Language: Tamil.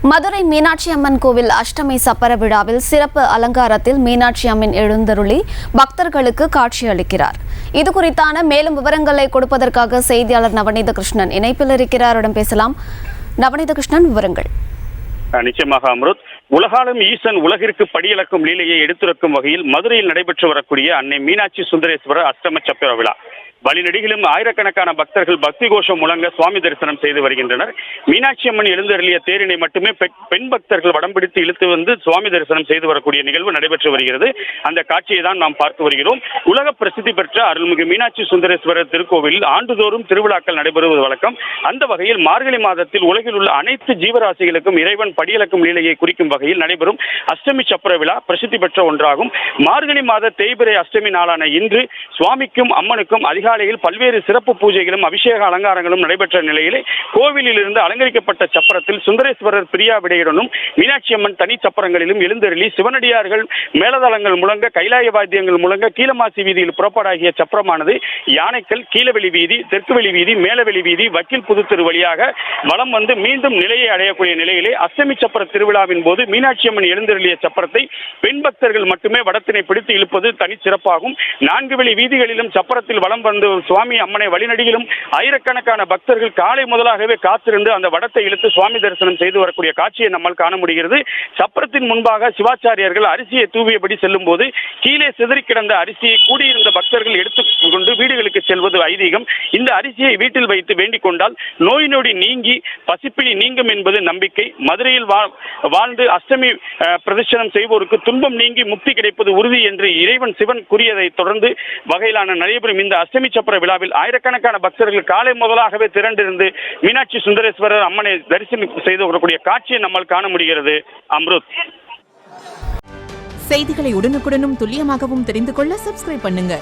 மதுரை மீனாட்சி அம்மன் கோவில் அஷ்டமி சப்பர விழாவில் சிறப்பு அலங்காரத்தில் மீனாட்சி அம்மன் எழுந்தருளி பக்தர்களுக்கு காட்சியளிக்கிறார். இது குறித்தான மேலும் விவரங்களை கொடுப்பதற்காக செய்தியாளர் நவநீத கிருஷ்ணன் இணைப்பில் இருக்கிறார். பேசலாம். நவநீத கிருஷ்ணன், விவரங்கள். நிச்சயமாக அம்ருத். உலகாலும் ஈசன் உலகிற்கு படியளக்கும் லீலையை எடுத்துரைக்கும் வகையில் மதுரையில் நடைபெற்று வரக்கூடிய அன்னை மீனாட்சி சுந்தரேஸ்வரர் அஷ்டம சப்பர விழா வழிநெடுகிலும் ஆயிரக்கணக்கான பக்தர்கள் பக்தி கோஷம் முழங்க சுவாமி தரிசனம் செய்து வருகின்றனர். மீனாட்சி அம்மன் எழுந்தருளிய தேரினை மட்டுமே பெண் பக்தர்கள் வடம் பிடித்து இழுத்து வந்து சுவாமி தரிசனம் செய்து வரக்கூடிய நிகழ்வு நடைபெற்று வருகிறது. அந்த காட்சியை தான் நாம் பார்த்து வருகிறோம். உலக பிரசித்தி பெற்ற அருள்மிகு மீனாட்சி சுந்தரேஸ்வரர் திருக்கோவிலில் ஆண்டுதோறும் திருவிழாக்கள் நடைபெறுவது வழக்கம். அந்த வகையில் மார்கழி மாதத்தில் உலகில் உள்ள அனைத்து ஜீவராசிகளுக்கும் இறைவன் படியளக்கும் லீலையை குறிக்கும் வகையில் நடைபெறும் அஷ்டமி சப்பர விழா பிரசித்தி பெற்ற ஒன்றாகும். மார்கழி மாத தேய்பிறை அஷ்டமி நாளான இன்று சுவாமிக்கும் அம்மனுக்கும் அதிகாலையில் பல்வேறு சிறப்பு பூஜைகளும் அபிஷேக அலங்காரங்களும் நடைபெற்ற நிலையிலே கோவிலில் இருந்து அலங்கரிக்கப்பட்ட சப்பரத்தில் சுந்தரேஸ்வரர் பிரியா விடையுடனும் மீனாட்சி அம்மன் தனி சப்பரங்களிலும் எழுந்தருளி சிவனடியார்கள் மேலதளங்கள் முழங்க கைலாய வாத்தியங்கள் முழங்க கீழமாசி வீதியில் புறப்பாடாகிய சப்பரமானது யானைக்கல் கீழவெளி வீதி, தெற்குவெளி வீதி, மேலவெளி வீதி, வக்கீல் புதுத்தெரு வழியாக வலம் வந்து மீண்டும் நிலையை அடையக்கூடிய நிலையிலே அஷ்டமி சப்பர திருவிழாவின் போது மீனாட்சி அம்மன் எழுந்தருளிய சப்பரத்தை பெண் பக்தர்கள் மட்டுமே வடத்தினை பிடித்து இழுப்பது தனிச்சிறப்பாகும். 4 வெளி வீதிகளிலும் சப்பரத்தில் வலம் வந்து சுவாமி அம்மனை வழிநடிகளும் ஆயிரக்கணக்கான பக்தர்கள் காலை முதலாகவே காத்திருந்து அந்த வடத்தை இழுத்து சுவாமி தரிசனம் செய்து வரக்கூடிய காட்சியை நம்மால் காண முடிகிறது. சப்பரத்தின் முன்பாக சிவாச்சாரியர்கள் அரிசியை தூவியபடி செல்லும் போது கீழே சிதறி கிடந்த அரிசியை கூடியிருந்த பக்தர்கள் எடுத்துக்கொண்டு வீடுகளுக்கு செல்வது ஐதீகம். இந்த அரிசியை வீட்டில் வைத்து வேண்டிக் கொண்டால் நோய் நொடி நீங்கி பசிப்பிணி நீங்கும் என்பது நம்பிக்கை. மதுரையில் வாழ்ந்து அஷ்டமி பிரதட்சணம் செய்வோருக்கு துன்பம் நீங்கி முக்தி கிடைப்பது உறுதி என்று இறைவன் சிவன் கூறியதை தொடர்ந்து வகையிலான நடைபெறும் இந்த அஷ்டமி சப்பர விழாவில் ஆயிரக்கணக்கான பக்தர்கள் காலை முதலாகவே திரண்டிருந்து மீனாட்சி சுந்தரேஸ்வரர் அம்மனை தரிசனம் செய்து வரக்கூடிய காட்சியை நம்மால் காண முடிகிறது. அம்ருத். செய்திகளை உடனுக்குடனும் துல்லியமாகவும் தெரிந்து கொள்ள சப்ஸ்கிரைப் பண்ணுங்க.